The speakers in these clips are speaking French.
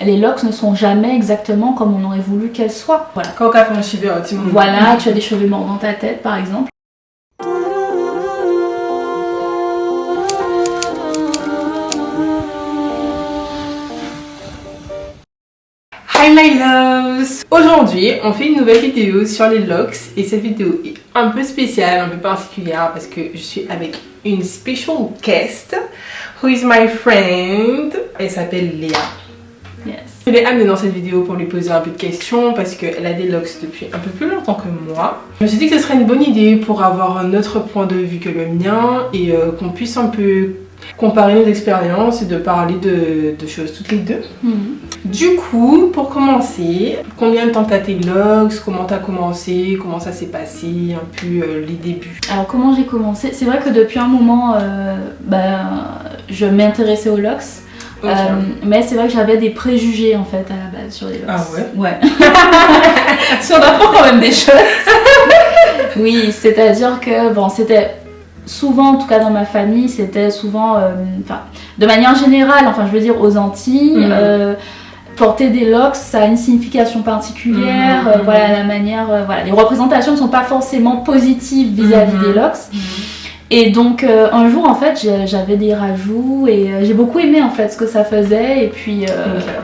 les locks ne sont jamais exactement comme on aurait voulu qu'elles soient. Voilà. Quand on a fait un cheveu, voilà, tu as des cheveux morts dans ta tête par exemple. Hi my loves! Aujourd'hui, on fait une nouvelle vidéo sur les locks et cette vidéo est un peu spéciale, un peu particulière parce que je suis avec une special guest who is my friend. Elle s'appelle Léa. Yes. Je l'ai amenée dans cette vidéo pour lui poser un peu de questions parce qu'elle a des locks depuis un peu plus longtemps que moi. Je me suis dit que ce serait une bonne idée pour avoir un autre point de vue que le mien et qu'on puisse un peu comparer nos expériences et de parler de choses toutes les deux. Du coup, pour commencer, combien de temps t'as tes locks, comment t'as commencé, comment ça s'est passé, un peu les débuts. Alors comment j'ai commencé? C'est vrai que depuis un moment, je m'intéressais aux locks. Okay. Mais c'est vrai que j'avais des préjugés en fait à la base sur les locks. Ah ouais? Ouais. Si on apprend quand même des choses. Oui, c'est-à-dire que bon, c'était souvent, en tout cas dans ma famille, c'était souvent, de manière générale, enfin je veux dire aux Antilles, porter des locks, ça a une signification particulière. Voilà la manière, voilà, les représentations ne sont pas forcément positives vis-à-vis des locks. Et donc un jour en fait j'avais des rajouts et j'ai beaucoup aimé en fait ce que ça faisait et puis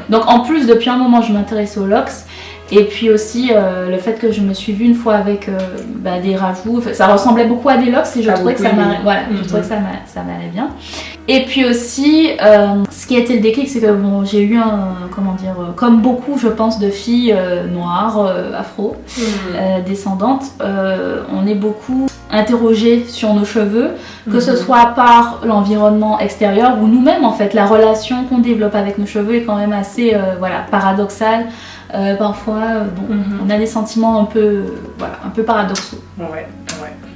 donc en plus depuis un moment je m'intéressais aux locks et puis aussi le fait que je me suis vue une fois avec des rajouts, ça ressemblait beaucoup à des locks et je trouvais que ça m'allait bien. Et puis aussi ce qui a été le déclic c'est que bon, j'ai eu comme beaucoup je pense de filles noires, afro, descendantes, on est beaucoup interrogées sur nos cheveux, que ce soit par l'environnement extérieur ou nous-mêmes en fait, la relation qu'on développe avec nos cheveux est quand même assez paradoxale. Parfois, on a des sentiments un peu paradoxaux. Ouais.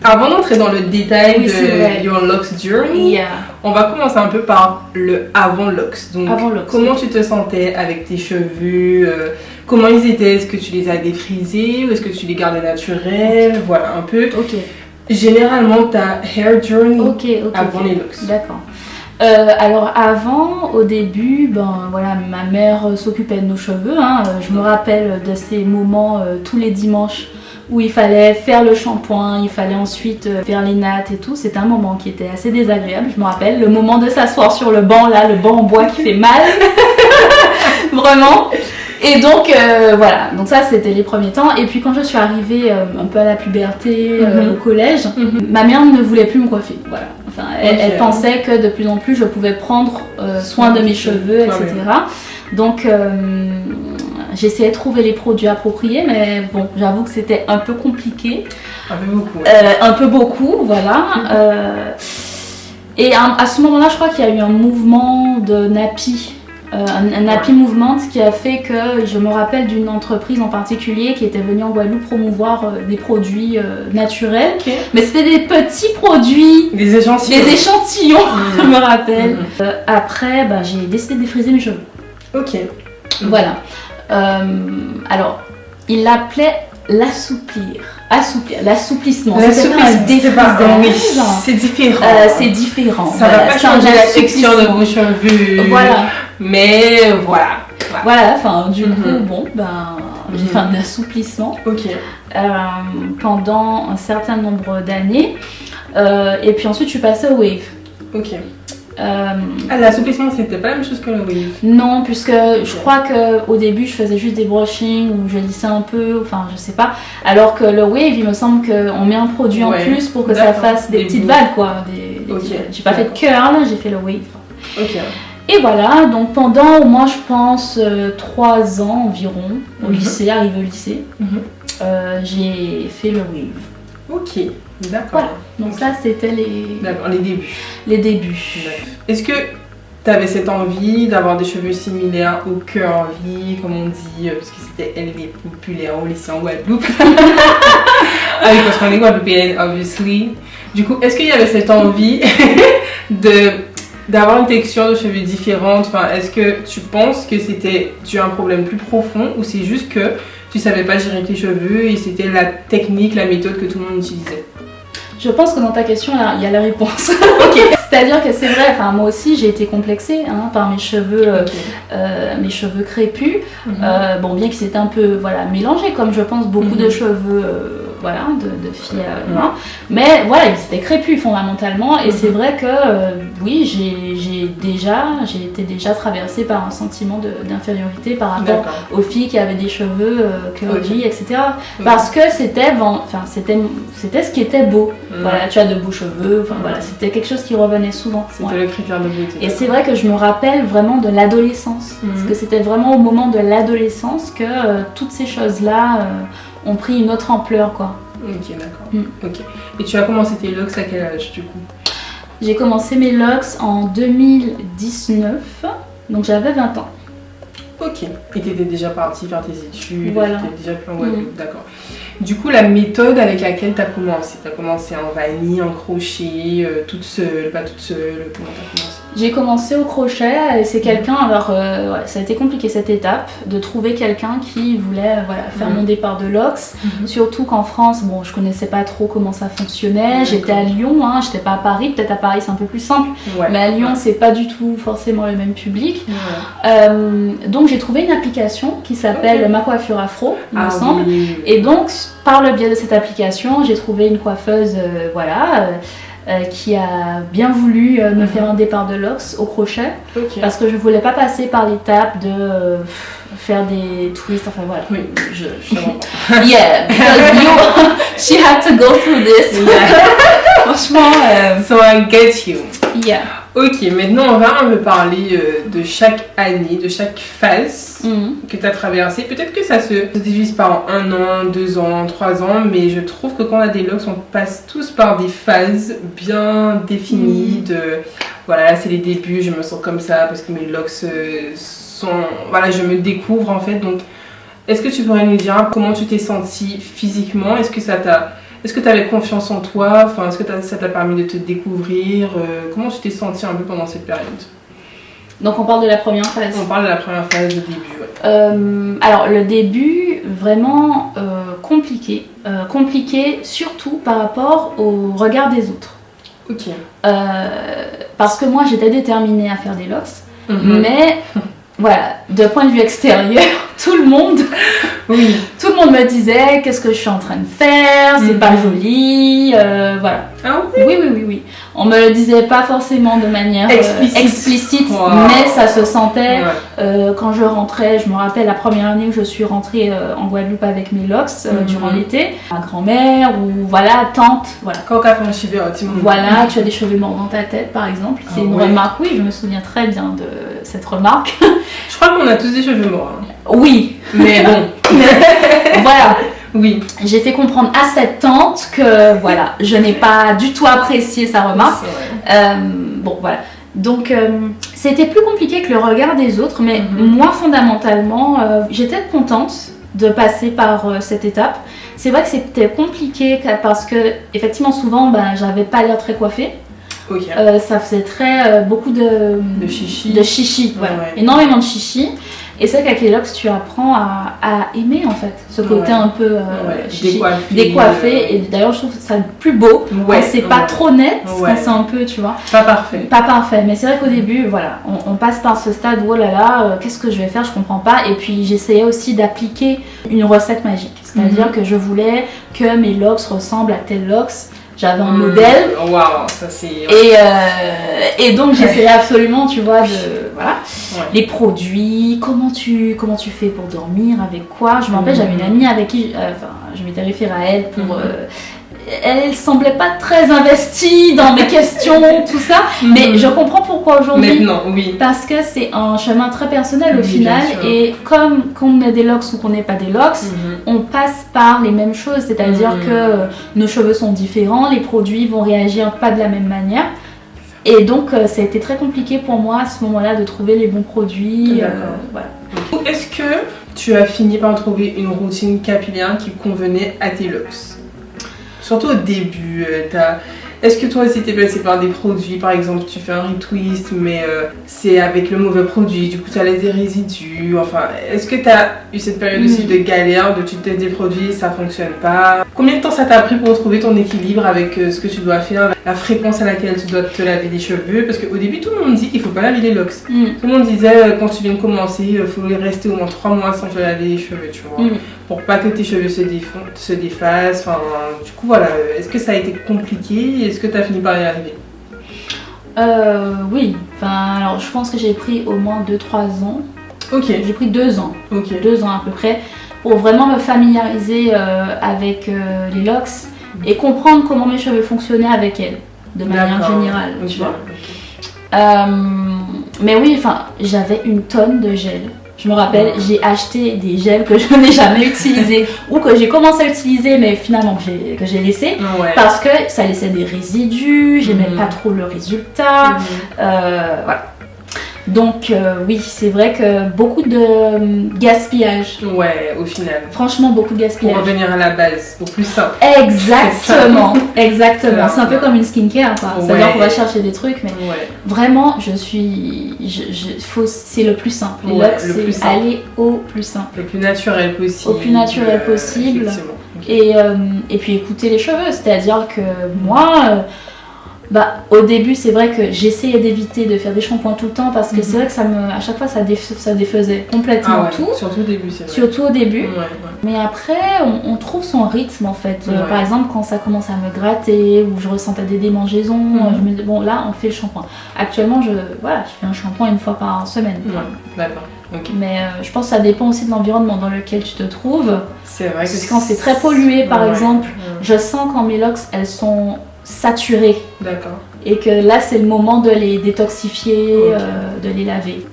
Avant d'entrer dans le détail de Your Locks Journey, on va commencer un peu par le avant locks. Donc, comment tu te sentais avec tes cheveux, comment ils étaient, est-ce que tu les as défrisés ou est-ce que tu les gardais naturels, voilà un peu. Généralement ta hair journey avant les locks. D'accord. Alors avant, au début, ma mère s'occupait de nos cheveux. Je me rappelle de ces moments tous les dimanches où il fallait faire le shampoing, il fallait ensuite faire les nattes et tout. C'était un moment qui était assez désagréable. Je me rappelle le moment de s'asseoir sur le banc, là, le banc en bois qui fait mal, vraiment. Et donc voilà, donc ça c'était les premiers temps. Et puis quand je suis arrivée un peu à la puberté, au collège, ma mère ne voulait plus me coiffer. Voilà. Enfin, elle pensait que de plus en plus je pouvais prendre soin de mes cheveux, etc. Donc j'essayais de trouver les produits appropriés, mais bon, j'avoue que c'était un peu compliqué. Un peu beaucoup, voilà. Et à ce moment-là, je crois qu'il y a eu un mouvement de nappy. Un happy movement qui a fait que je me rappelle d'une entreprise en particulier qui était venue en Guadeloupe promouvoir des produits naturels, mais c'était des petits produits, des échantillons, je me rappelle. Après j'ai décidé de défriser mes cheveux. Voilà. Alors il l'appelait l'assouplissement. C'est pas un défrisage. C'est différent. C'est différent. Ça va pas changer la texture de vos cheveux. Voilà. Mais voilà. Enfin, du coup, j'ai fait un assouplissement pendant un certain nombre d'années. Et puis ensuite, je suis passée au wave. L'assouplissement, c'était pas la même chose que le wave? Non, puisque je crois qu'au début, je faisais juste des brushings ou je lissais un peu, enfin, je sais pas. Alors que le wave, il me semble qu'on met un produit en plus pour que ça fasse des petites vagues, quoi. J'ai pas fait de curl, j'ai fait le wave. Et voilà, donc pendant au moins je pense 3 ans environ au lycée, arrivé au lycée, j'ai fait le wave. D'accord. Voilà, donc ça c'était les débuts. Les débuts. Est-ce que tu avais cette envie d'avoir des cheveux similaires au curly, comme on dit, parce que c'était elle les populaires au lycée en Guadeloupe. Parce qu'on est guadeloupéenne, obviously. Du coup, est-ce qu'il y avait cette envie d'avoir une texture de cheveux différente? Enfin, est-ce que tu penses que c'était dû à un problème plus profond ou c'est juste que tu savais pas gérer tes cheveux et c'était la technique, la méthode que tout le monde utilisait? Je pense que dans ta question, là, il y a la réponse. Ok. C'est-à-dire que c'est vrai, enfin, moi aussi j'ai été complexée par mes cheveux, crépus. Bon, bien qu'ils étaient un peu mélangés, comme je pense beaucoup de cheveux de filles noires. Mais voilà, ils étaient crépus fondamentalement. Et c'est vrai que oui, j'ai été déjà traversée par un sentiment d'infériorité par rapport aux filles qui avaient des cheveux curly, etc. Parce que c'était ce qui était beau. Voilà, tu as de beaux cheveux, c'était quelque chose qui revenait souvent. C'était le critère de beauté. Et c'est vrai que je me rappelle vraiment de l'adolescence. Parce que c'était vraiment au moment de l'adolescence que toutes ces choses-là ont pris une autre ampleur, quoi. Ok, d'accord. Ok. Et tu as commencé tes locks à quel âge, du coup? J'ai commencé mes locks en 2019, donc j'avais 20 ans. Ok. Et tu étais déjà partie faire tes études, voilà. Tu étais déjà plus en Guadeloupe, d'accord. Du coup, la méthode avec laquelle tu as commencé? Tu as commencé en vanille, en crochet, toute seule, pas toute seule? Comment tu as commencé? J'ai commencé au crochet et c'est quelqu'un, alors ça a été compliqué cette étape, de trouver quelqu'un qui voulait faire mon départ de locks. Surtout qu'en France, bon, je connaissais pas trop comment ça fonctionnait. J'étais à Lyon, j'étais pas à Paris. Peut-être à Paris c'est un peu plus simple, mais à Lyon c'est pas du tout forcément le même public. Donc j'ai trouvé une application qui s'appelle Ma Coiffure Afro, il me semble. Oui. Et donc par le biais de cette application, j'ai trouvé une coiffeuse, qui a bien voulu me faire un départ de locks au crochet, parce que je voulais pas passer par l'étape de faire des twists, enfin voilà. Oui, je yeah, because she had to go through this. Franchement, so I get you. Yeah. Ok, maintenant on va un peu parler de chaque année, de chaque phase que tu as traversée. Peut-être que ça se divise par 1 an, 2 ans, 3 ans, mais je trouve que quand on a des locks, on passe tous par des phases bien définies de voilà, c'est les débuts, je me sens comme ça parce que mes locks sont... Voilà, je me découvre en fait. Donc, est-ce que tu pourrais nous dire comment tu t'es sentie physiquement? Est-ce que tu avais confiance en toi? Enfin, est-ce que ça t'a permis de te découvrir? Comment tu t'es sentie un peu pendant cette période? Donc on parle de la première phase. On parle de la première phase, de début. Alors le début, vraiment compliqué. Compliqué surtout par rapport au regard des autres. Ok. Parce que moi j'étais déterminée à faire des locks, mais... Voilà, de point de vue extérieur, tout le monde me disait qu'est-ce que je suis en train de faire, c'est pas joli, voilà. Ah oui? Oui. On me le disait pas forcément de manière explicite, mais ça se sentait quand je rentrais. Je me rappelle la première année où je suis rentrée en Guadeloupe avec mes locks durant l'été. Ma grand-mère ou tante, voilà. Quand tu as fait un cheveu, voilà, tu as des cheveux morts dans ta tête par exemple. C'est une remarque, je me souviens très bien de cette remarque. Je crois qu'on a tous des cheveux morts. Oui. Mais bon. Voilà. Oui. J'ai fait comprendre à cette tante que je n'ai pas du tout apprécié sa remarque. Bon voilà. Donc c'était plus compliqué que le regard des autres, mais moi fondamentalement j'étais contente de passer par cette étape. C'est vrai que c'était compliqué parce que effectivement souvent j'avais pas l'air très coiffée. Ça faisait beaucoup de chichi, énormément de chichi. Et c'est qu'avec les locks, tu apprends à aimer en fait ce côté un peu décoiffé. Et d'ailleurs, je trouve ça le plus beau quand c'est pas trop net, quand c'est un peu, tu vois. Pas parfait. Pas parfait, mais c'est vrai qu'au début, on passe par ce stade où qu'est-ce que je vais faire, je comprends pas. Et puis j'essayais aussi d'appliquer une recette magique, c'est-à-dire que je voulais que mes locks ressemblent à tel locks. J'avais un modèle. Waouh, ça c'est... Et donc j'essayais absolument, tu vois, les produits, comment tu fais pour dormir, avec quoi. Je me rappelle, j'avais une amie avec qui, je m'étais référée à elle pour... elle semblait pas très investie dans mes questions, tout ça, mais je comprends pourquoi aujourd'hui. Maintenant, oui. Parce que c'est un chemin très personnel au final, et comme qu'on a des locks ou qu'on n'est pas des locks, on passe par les mêmes choses, c'est-à-dire que nos cheveux sont différents, les produits vont réagir pas de la même manière. Et donc ça a été très compliqué pour moi à ce moment-là de trouver les bons produits. Voilà. Est-ce que tu as fini par trouver une routine capillaire qui convenait à tes locks? Surtout au début, Est-ce que toi aussi t'es passé par des produits, par exemple tu fais un retwist mais c'est avec le mauvais produit, du coup ça laisse des résidus, enfin est-ce que t'as eu cette période aussi de galère, de tu testes des produits, ça fonctionne pas? Combien de temps ça t'a pris pour trouver ton équilibre avec ce que tu dois faire, la fréquence à laquelle tu dois te laver les cheveux? Parce qu'au début tout le monde dit qu'il faut pas laver les locks. Tout le monde disait quand tu viens de commencer, il faut rester au moins 3 mois sans te laver les cheveux, tu vois. Pour pas que tes cheveux se défassent, enfin du coup voilà, est-ce que ça a été compliqué? Est-ce que tu as fini par y arriver? Oui, enfin alors je pense que j'ai pris au moins 2-3 ans. Ok. J'ai pris 2 ans, 2 ans à peu près, pour vraiment me familiariser avec les locks et comprendre comment mes cheveux fonctionnaient avec elles, de manière générale, tu vois. Mais oui, enfin j'avais une tonne de gel. Je me rappelle, j'ai acheté des gels que je n'ai jamais utilisés ou que j'ai commencé à utiliser mais finalement que j'ai laissé parce que ça laissait des résidus, j'aimais pas trop le résultat, voilà. Donc oui, c'est vrai que beaucoup de gaspillage. Ouais, au final. Franchement, beaucoup de gaspillage. Pour revenir à la base, au plus simple. Exactement, exactement. C'est un peu comme une skincare, quoi. C'est-à-dire qu'on va chercher des trucs, mais vraiment, c'est le plus simple. C'est aller au plus simple. Le plus naturel possible. Au plus naturel possible. Et puis écouter les cheveux, c'est-à-dire que moi... au début c'est vrai que j'essayais d'éviter de faire des shampoings tout le temps parce que c'est vrai que à chaque fois ça défaisait complètement tout. Surtout au début, c'est vrai. Surtout au début. Mais après on trouve son rythme en fait. Par exemple quand ça commence à me gratter ou je ressentais des démangeaisons, je me dis bon là on fait le shampoing. Actuellement je fais un shampoing 1 fois par semaine. D'accord. Okay. Mais je pense que ça dépend aussi de l'environnement dans lequel tu te trouves. C'est vrai que quand c'est très pollué par exemple, je sens quand mes locks elles sont saturées. D'accord. Et que là c'est le moment de les détoxifier, de les laver.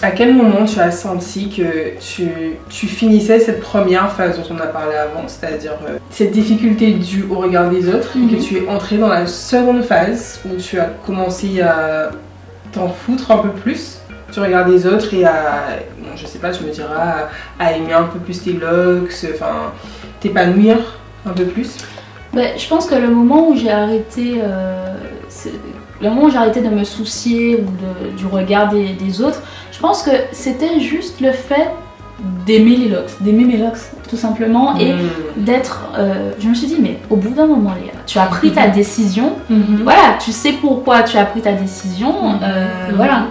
À quel moment tu as senti que tu finissais cette première phase dont on a parlé avant, c'est-à-dire cette difficulté due au regard des autres, et que tu es entrée dans la seconde phase où tu as commencé à t'en foutre un peu plus du regard des autres et je sais pas, tu me diras, à aimer un peu plus tes locks, enfin t'épanouir un peu plus? Je pense que le moment où j'ai arrêté, de me soucier du regard des autres, je pense que c'était juste le fait d'aimer mes locks tout simplement et d'être... je me suis dit mais au bout d'un moment Léa, tu as pris ta décision, voilà, tu sais pourquoi tu as pris ta décision, voilà,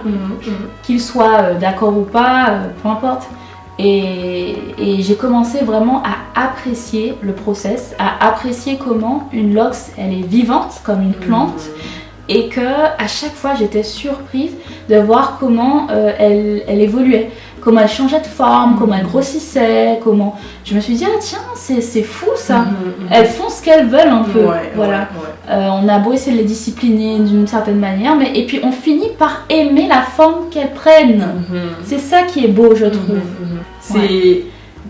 qu'il soit d'accord ou pas, peu importe. Et j'ai commencé vraiment à apprécier le process, à apprécier comment une locks elle est vivante comme une plante et que à chaque fois j'étais surprise de voir comment elle évoluait, comment elle changeait de forme, comment elle grossissait, comment... Je me suis dit, ah tiens, c'est fou ça. Elles font ce qu'elles veulent un peu. Voilà. On a beau essayer de les discipliner d'une certaine manière, et puis on finit par aimer la forme qu'elles prennent. C'est ça qui est beau, je trouve. C'est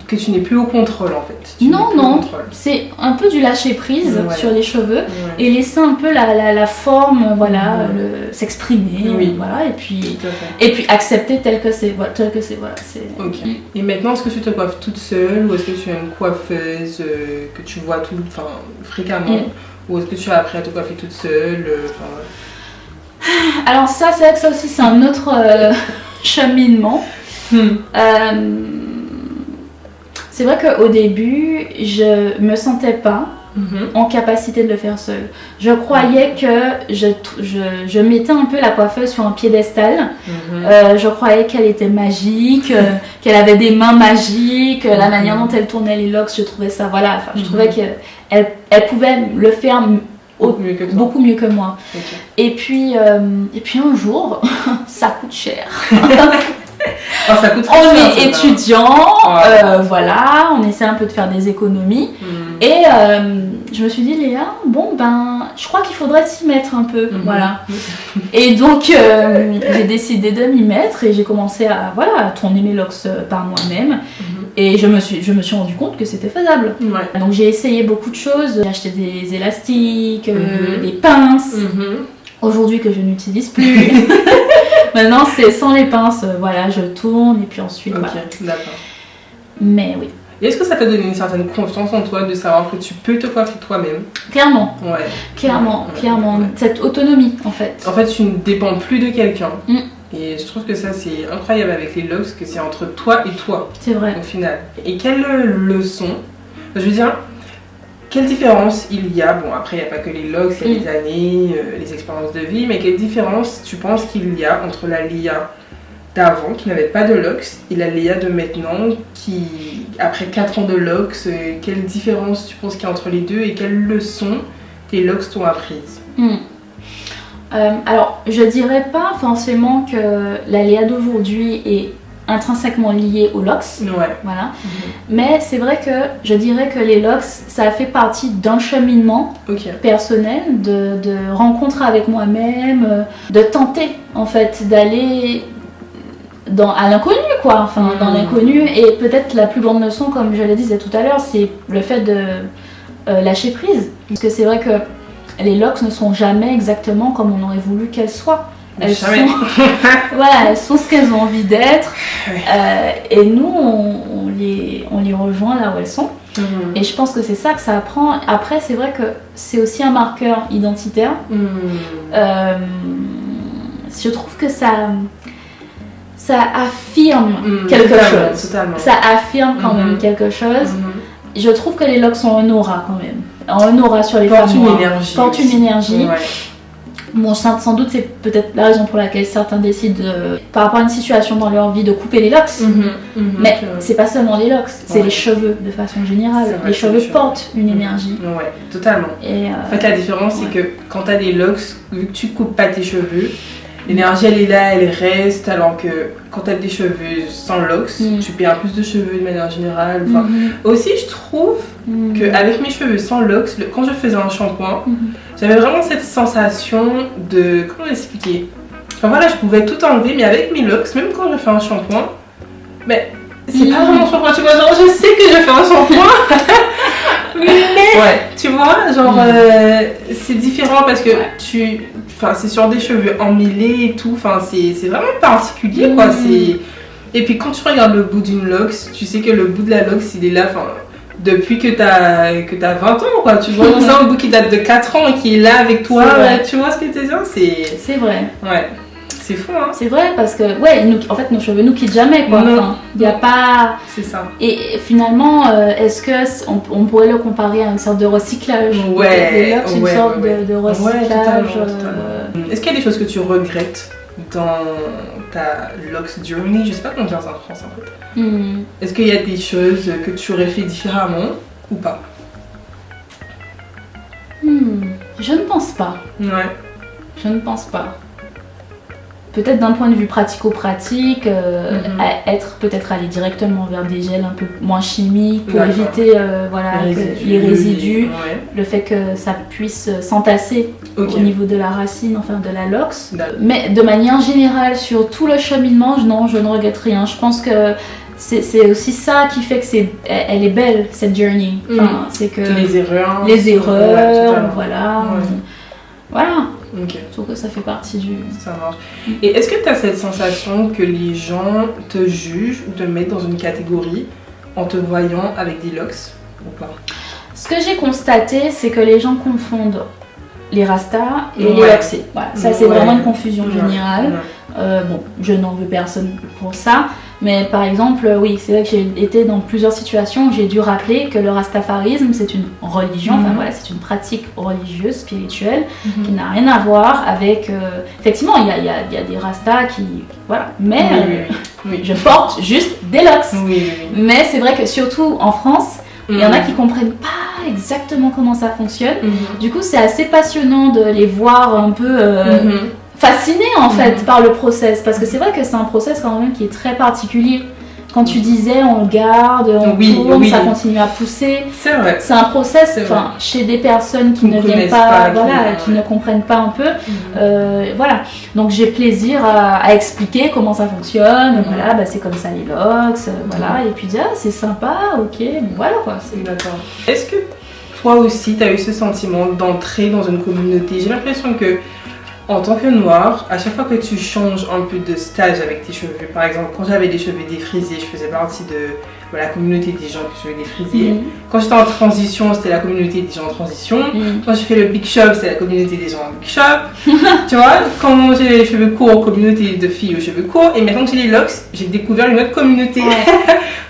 que tu n'es plus au contrôle en fait. Non, c'est un peu du lâcher prise sur les cheveux et laisser un peu la forme, voilà, s'exprimer, voilà, et puis accepter tel que c'est, voilà. Ok. Et maintenant, est-ce que tu te coiffes toute seule ou est-ce que tu as une coiffeuse que tu vois fréquemment ou est-ce que tu as appris à te coiffer toute seule? Alors ça, c'est vrai que ça aussi c'est un autre cheminement. C'est vrai qu'au début, je me sentais pas en capacité de le faire seule. Je croyais que je mettais un peu la coiffeuse sur un piédestal. Je croyais qu'elle était magique, qu'elle avait des mains magiques, la manière dont elle tournait les locks, je trouvais ça, voilà. Enfin, je trouvais qu'elle pouvait le faire beaucoup mieux que moi. Et puis un jour, ça coûte cher. On est étudiant, voilà, on essaie un peu de faire des économies. Et je me suis dit, Léa, je crois qu'il faudrait s'y mettre un peu, voilà. Et donc, j'ai décidé de m'y mettre et j'ai commencé à tourner mes locks par moi-même. Et je me suis rendu compte que c'était faisable. Donc, j'ai essayé beaucoup de choses. J'ai acheté des élastiques, des pinces. Aujourd'hui que je n'utilise plus. Maintenant c'est sans les pinces, voilà, je tourne et puis ensuite d'accord. Mais oui. Et est-ce que ça t'a donné une certaine confiance en toi de savoir que tu peux te coiffer toi-même? Clairement. Ouais. Clairement. Ouais. Cette autonomie, en fait. En fait, tu ne dépends plus de quelqu'un. Mm. Et je trouve que ça, c'est incroyable avec les locks, que c'est entre toi et toi, C'est vrai. au final. Et quelle leçon, je veux dire, quelle différence il y a, bon après il n'y a pas que les locks, il y a les années, les expériences de vie, mais quelle différence tu penses qu'il y a entre la Léa d'avant, qui n'avait pas de locks, et la Léa de maintenant, qui, après 4 ans de locks, quelle différence tu penses qu'il y a entre les deux et quelles leçons tes locks t'ont apprises? Alors, je dirais pas forcément que la Léa d'aujourd'hui est intrinsèquement liée aux locks. Ouais. Voilà. Mais c'est vrai que je dirais que les locks, ça a fait partie d'un cheminement personnel, de rencontre avec moi-même, de tenter en fait d'aller à l'inconnu quoi, enfin dans l'inconnu. Et peut-être la plus grande leçon, comme je le disais tout à l'heure, c'est le fait de lâcher prise. Parce que c'est vrai que les locks ne sont jamais exactement comme on aurait voulu qu'elles soient. Elles sont ce qu'elles ont envie d'être. Et nous, on les rejoint là où elles sont. Et je pense que c'est ça que ça apprend. Après, c'est vrai que c'est aussi un marqueur identitaire. Je trouve que ça affirme quelque chose. Totalement. Ça affirme quand même quelque chose. Je trouve que les locks ont un aura quand même. Un aura sur les femmes. Portent une énergie. Ouais. Bon, sans doute, c'est peut-être la raison pour laquelle certains décident, par rapport à une situation dans leur vie, de couper les locks. Mais c'est pas seulement les locks, c'est les cheveux de façon générale. Vrai, les cheveux portent une énergie. Ouais, totalement. Et en fait, la différence, c'est que quand t'as des locks, vu que tu coupes pas tes cheveux, l'énergie elle est là, elle reste, alors que quand t'as des cheveux sans locks, tu perds plus de cheveux de manière générale. Enfin, aussi, je trouve qu'avec mes cheveux sans locks, quand je faisais un shampoing, j'avais vraiment cette sensation de... Comment l'expliquer? Enfin voilà, je pouvais tout enlever, mais avec mes locks, même quand je fais un shampoing, mais c'est pas vraiment un shampoing, tu vois, genre je sais que je fais un shampoing, mais tu vois, genre c'est différent parce que enfin c'est sur des cheveux emmêlés et tout, enfin c'est vraiment particulier quoi, et puis quand tu regardes le bout d'une locks, tu sais que le bout de la locks il est là, enfin depuis que t'as 20 ans quoi, tu vois, c'est un bout qui date de 4 ans et qui est là avec toi, tu vois ce que je veux dire, c'est vrai. Ouais. C'est fou, hein. C'est vrai parce que, en fait, nos cheveux nous quittent jamais, quoi. Enfin, il n'y a pas... C'est ça. Et finalement, est-ce qu'on pourrait le comparer à une sorte de recyclage? Les locks, une sorte de recyclage. Totalement. Est-ce qu'il y a des choses que tu regrettes dans ta locks journey? Je sais pas comment dire ça en France, en fait. Est-ce qu'il y a des choses que tu aurais fait différemment ou pas? Je ne pense pas. Ouais. Je ne pense pas. Peut-être d'un point de vue pratico-pratique, être peut-être aller directement vers des gels un peu moins chimiques pour éviter les résidus, le fait que ça puisse s'entasser au niveau de la racine, enfin de la locks. Mais de manière générale, sur tout le cheminement, non, je ne regrette rien. Je pense que c'est aussi ça qui fait que elle est belle, cette journey. Enfin, c'est que les erreurs, voilà. Ok. Je trouve que ça fait partie du... Ça marche. Et est-ce que tu as cette sensation que les gens te jugent ou te mettent dans une catégorie en te voyant avec des locks ou pas? Ce que j'ai constaté, c'est que les gens confondent les rastas et les locksés. Voilà, ça c'est vraiment une confusion générale. Bon, je n'en veux personne pour ça. Mais par exemple, oui, c'est vrai que j'ai été dans plusieurs situations où j'ai dû rappeler que le rastafarisme, c'est une religion, enfin voilà, c'est une pratique religieuse, spirituelle, qui n'a rien à voir avec... effectivement, il y a des rastas qui... Voilà, mais je porte juste des locks. Mais c'est vrai que surtout en France, il y en a qui comprennent pas exactement comment ça fonctionne. Du coup, c'est assez passionnant de les voir un peu... fascinée en fait par le process, parce que c'est vrai que c'est un process quand même qui est très particulier. Quand tu disais on garde, on tourne, ça continue à pousser. C'est vrai. C'est un process chez des personnes qui ne viennent pas, qui ne comprennent pas un peu. Voilà. Donc j'ai plaisir à expliquer comment ça fonctionne. Voilà, c'est comme ça les locks. Voilà. Et puis c'est sympa, ok. Voilà quoi. D'accord. Est-ce que toi aussi tu as eu ce sentiment d'entrer dans une communauté? J'ai l'impression que en tant que noire, à chaque fois que tu changes un peu de stage avec tes cheveux, par exemple, quand j'avais des cheveux défrisés, je faisais partie de la communauté des gens qui cheveux défrisés. Quand j'étais en transition, c'était la communauté des gens en transition. Quand j'ai fait le big shop, c'est la communauté des gens en big shop. Tu vois, quand j'ai les cheveux courts, communauté de filles aux cheveux courts. Et maintenant que j'ai les locks, j'ai découvert une autre communauté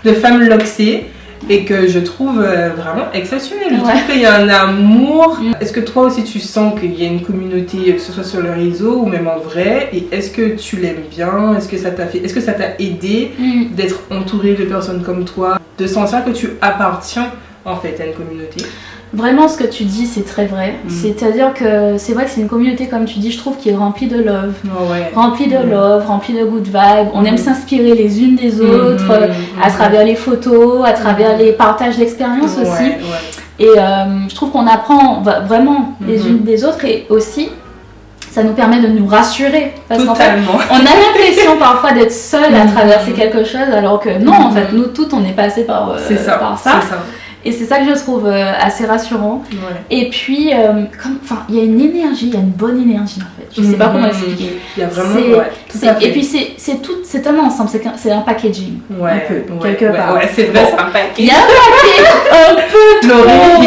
de femmes locksées. Et que je trouve vraiment exceptionnel. Je trouve qu'il y a un amour. Est-ce que toi aussi tu sens qu'il y a une communauté, que ce soit sur le réseau ou même en vrai? Et est-ce que tu l'aimes bien? Est-ce que ça t'a aidé d'être entouré de personnes comme toi, de sentir que tu appartiens en fait à une communauté? Vraiment, ce que tu dis, c'est très vrai. C'est-à-dire que c'est vrai que c'est une communauté, comme tu dis, je trouve, qui est remplie de love. Remplie de love, remplie de good vibes. On aime s'inspirer les unes des autres à travers les photos, à travers les partages d'expériences aussi. Et je trouve qu'on apprend vraiment les unes des autres et aussi ça nous permet de nous rassurer. Parce qu'en fait, on a l'impression parfois d'être seul à traverser quelque chose alors que non, en fait, nous toutes, on est passé par ça. Et c'est ça que je trouve assez rassurant. Et puis, il y a une énergie, il y a une bonne énergie en fait. Je sais pas comment expliquer. Il y a vraiment, et puis c'est un ensemble, c'est un packaging. Un peu, quelque part. C'est vrai, c'est un package. Il y a un package un peu trop...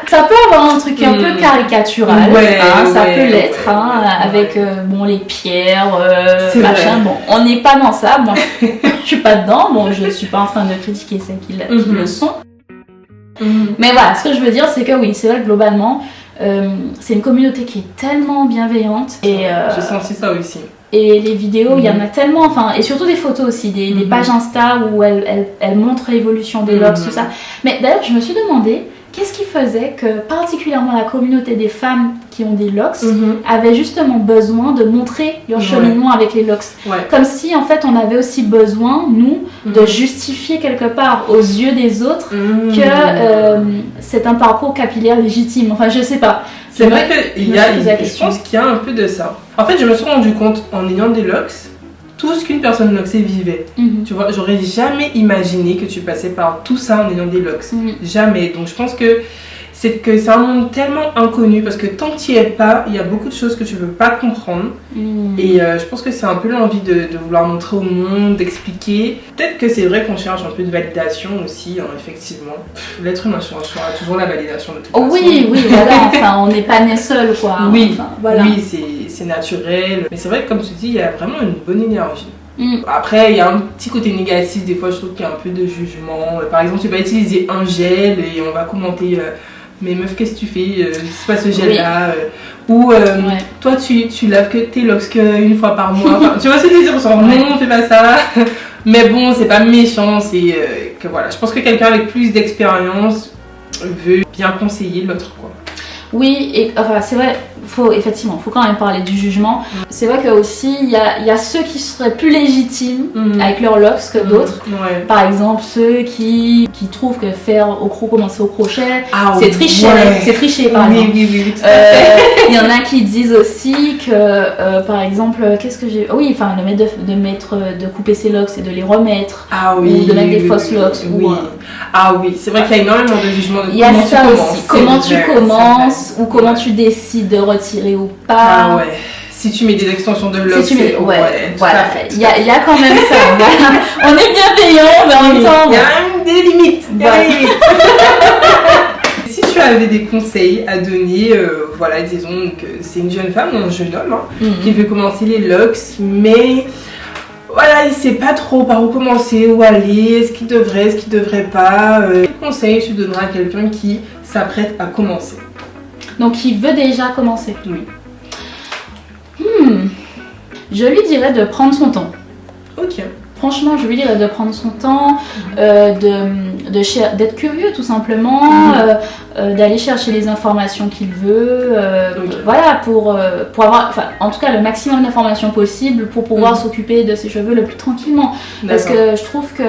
Ça peut avoir un truc un peu caricatural, ça peut l'être, avec les pierres, machin. Bon, on n'est pas dans ça. Moi, je suis pas dedans. Bon, je suis pas en train de critiquer ceux qui le sont. Mais voilà, ce que je veux dire, c'est que oui, c'est vrai que globalement, c'est une communauté qui est tellement bienveillante. Et j'ai senti ça aussi. Et les vidéos, il y en a tellement, et surtout des photos aussi, des pages Insta où elles montrent l'évolution des locks, tout ça. Mais d'ailleurs, je me suis demandé, qu'est-ce qui faisait que particulièrement la communauté des femmes qui ont des locks avait justement besoin de montrer leur cheminement avec les locks. Comme si en fait on avait aussi besoin, nous, de justifier quelque part aux yeux des autres que c'est un parcours capillaire légitime. Enfin, je sais pas. C'est vrai que je pense qu'il y a un peu de ça. En fait, je me suis rendu compte en ayant des locks, tout ce qu'une personne locksée vivait. Tu vois, j'aurais jamais imaginé que tu passais par tout ça en ayant des locks. Jamais. Donc je pense que c'est un monde tellement inconnu parce que tant que tu n'y es pas, il y a beaucoup de choses que tu ne peux pas comprendre. Et je pense que c'est un peu l'envie de vouloir montrer au monde, d'expliquer. Peut-être que c'est vrai qu'on cherche un peu de validation aussi, effectivement. L'être humain cherchera toujours la validation de toute façon. Oui, voilà. Enfin, on n'est pas né seul, quoi. Oui, c'est naturel. Mais c'est vrai que comme tu dis, il y a vraiment une bonne énergie. Après, il y a un petit côté négatif. Des fois, je trouve qu'il y a un peu de jugement. Par exemple, tu vas utiliser un gel et on va commenter... mais meuf, qu'est-ce que tu fais? C'est pas ce gel-là. Ou toi, tu laves que tes locks qu'une fois par mois. Enfin, tu vois ce que je veux dire? Genre, non, fais pas ça. Mais bon, c'est pas méchant. C'est que voilà. Je pense que quelqu'un avec plus d'expérience veut bien conseiller l'autre, quoi. Oui, et enfin, c'est vrai, faut quand même parler du jugement. C'est vrai que aussi il y a ceux qui seraient plus légitimes avec leurs locks que d'autres. Par exemple, ceux qui trouvent que commencer au crochet, c'est tricher. C'est tricher, par exemple. Oui, il y en a qui disent aussi que, par exemple, de couper ses locks et de les remettre. Ou de mettre des fausses locks. C'est vrai qu'il y a énormément de jugements. Il y a ça aussi. Comment tu commences ou comment tu décides de retirer ou pas. Si tu mets des extensions de locks, voilà. Il y a quand même ça. On est bienveillant, mais en même temps, il y a des limites. Si tu avais des conseils à donner, disons que c'est une jeune femme ou un jeune homme qui veut commencer les locks, mais il sait pas trop par où commencer, où aller, est-ce qu'il devrait pas. Quel conseil tu donneras à quelqu'un qui s'apprête à commencer? Donc il veut déjà commencer. Oui. Je lui dirais de prendre son temps. Ok. Franchement, je lui dirais de prendre son temps, d'être curieux tout simplement, d'aller chercher les informations qu'il veut, pour avoir, en tout cas le maximum d'informations possible pour pouvoir s'occuper de ses cheveux le plus tranquillement. Parce que je trouve que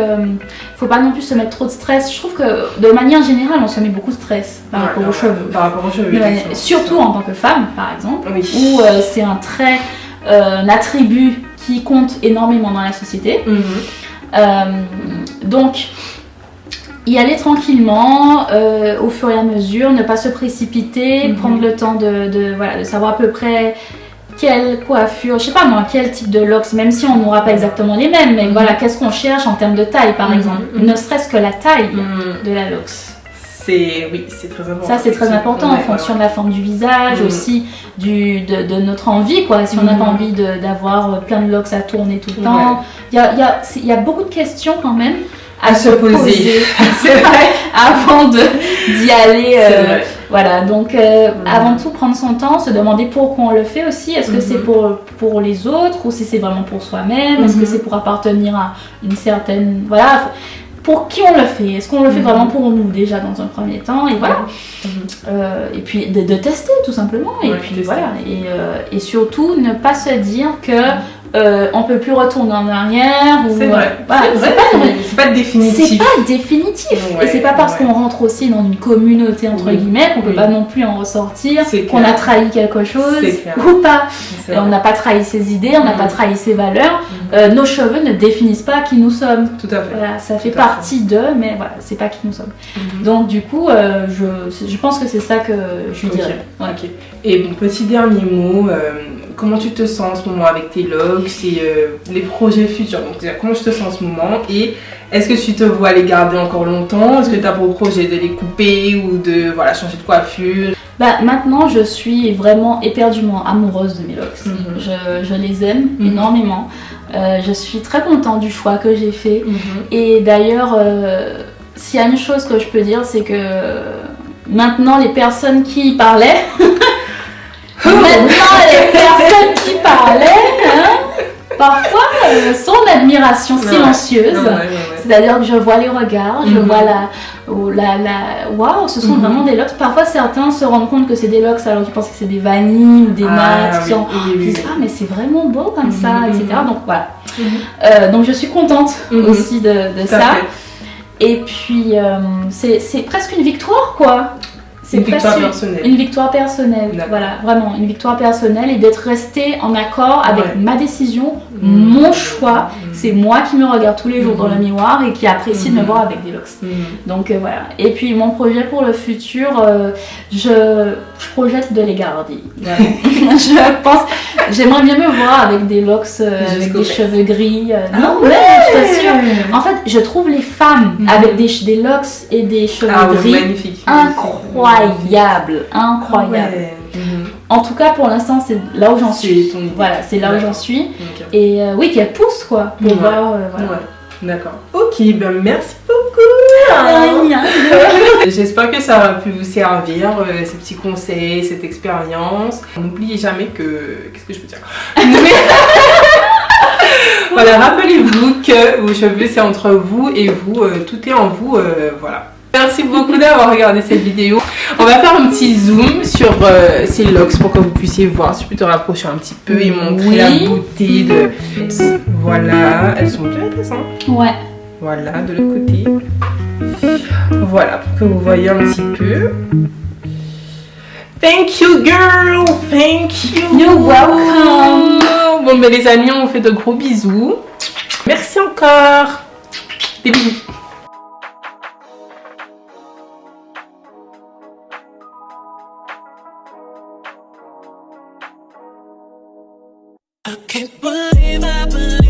faut pas non plus se mettre trop de stress. Je trouve que de manière générale, on se met beaucoup de stress par rapport aux cheveux. Par rapport aux cheveux. Surtout en tant que femme, par exemple, où c'est un trait, un attribut qui compte énormément dans la société. Donc y aller tranquillement, au fur et à mesure, ne pas se précipiter, prendre le temps de savoir à peu près quelle coiffure, je sais pas moi, quel type de locks, même si on n'aura pas exactement les mêmes, mais voilà, qu'est-ce qu'on cherche en termes de taille par exemple, ne serait-ce que la taille de la locks. Oui, c'est très important. Ça, c'est très important en fonction de la forme du visage, aussi de notre envie, quoi. Si on n'a pas envie d'avoir plein de locks à tourner tout le temps. Il y a beaucoup de questions quand même à se poser. C'est vrai. Avant d'y aller. Voilà, donc avant tout prendre son temps, se demander pourquoi on le fait aussi. Est-ce que c'est pour les autres ou si c'est vraiment pour soi-même? Est-ce que c'est pour appartenir à une certaine... Voilà, pour qui on le fait? Est-ce qu'on le fait vraiment pour nous déjà dans un premier temps? Et voilà. Et puis de tester tout simplement. Et puis voilà. Et surtout ne pas se dire que on peut plus retourner en arrière. C'est vrai. Voilà, c'est pas définitif. C'est pas définitif. Et c'est pas parce qu'on rentre aussi dans une communauté entre guillemets qu'on peut pas non plus en ressortir, qu'on a trahi quelque chose ou pas. On n'a pas trahi ses idées, on n'a pas trahi ses valeurs. Nos cheveux ne définissent pas qui nous sommes. Tout à fait. Voilà, ça fait partie d'eux, mais voilà, c'est pas qui nous sommes. Donc du coup, je pense que c'est ça que je dirais. Ok. Et bon, petit dernier mot. Comment tu te sens en ce moment avec tes locks et les projets futurs? Donc déjà, comment tu te sens en ce moment et est-ce que tu te vois les garder encore longtemps? Est-ce que tu as pour projet de les couper ou de changer de coiffure? Maintenant, je suis vraiment éperdument amoureuse de mes locks. Je les aime énormément. Je suis très contente du choix que j'ai fait. Et d'ailleurs, s'il y a une chose que je peux dire, c'est que maintenant, les personnes qui parlaient... Maintenant, les personnes qui parlaient, parfois, sont d'admiration silencieuse. C'est-à-dire que je vois les regards, je vois waouh, ce sont vraiment des locks. Parfois, certains se rendent compte que c'est des locks alors qu'ils pensent que c'est des vanilles ou des nattes. Ils disent, mais c'est vraiment beau comme ça, etc. Donc voilà. Donc je suis contente aussi de ça. Et puis, c'est presque une victoire, quoi. C'est une victoire personnelle, voilà, vraiment une victoire personnelle et d'être restée en accord avec ma décision, mon choix. C'est moi qui me regarde tous les jours dans le miroir et qui apprécie de me voir avec des locks. Donc voilà. Et puis mon projet pour le futur, je projette de les garder. Je pense, j'aimerais bien me voir avec des locks, avec des cheveux gris. Non, mais je t'assure. En fait, je trouve les femmes avec des locks et des cheveux gris incroyable. En tout cas, pour l'instant, c'est là où j'en suis. Voilà, c'est là où j'en suis. Et oui, qu'elle pousse, quoi, pour voir. Voilà. D'accord. Ok, merci beaucoup. J'espère que ça a pu vous servir, ces petits conseils, cette expérience. N'oubliez jamais que... Qu'est-ce que je peux dire? Voilà, rappelez-vous que vos cheveux, c'est entre vous et vous. Tout est en vous. Voilà. Merci beaucoup d'avoir regardé cette vidéo. On va faire un petit zoom sur ces locks pour que vous puissiez voir. Si je peux te rapprocher un petit peu et montrer la beauté de... Voilà, elles sont bien intéressantes. Ouais. Voilà, de l'autre côté. Voilà, pour que vous voyez un petit peu. Thank you, girl. Thank you. You're welcome. Bon, ben les amis, on vous fait de gros bisous. Merci encore. Des bisous. I can't believe I believe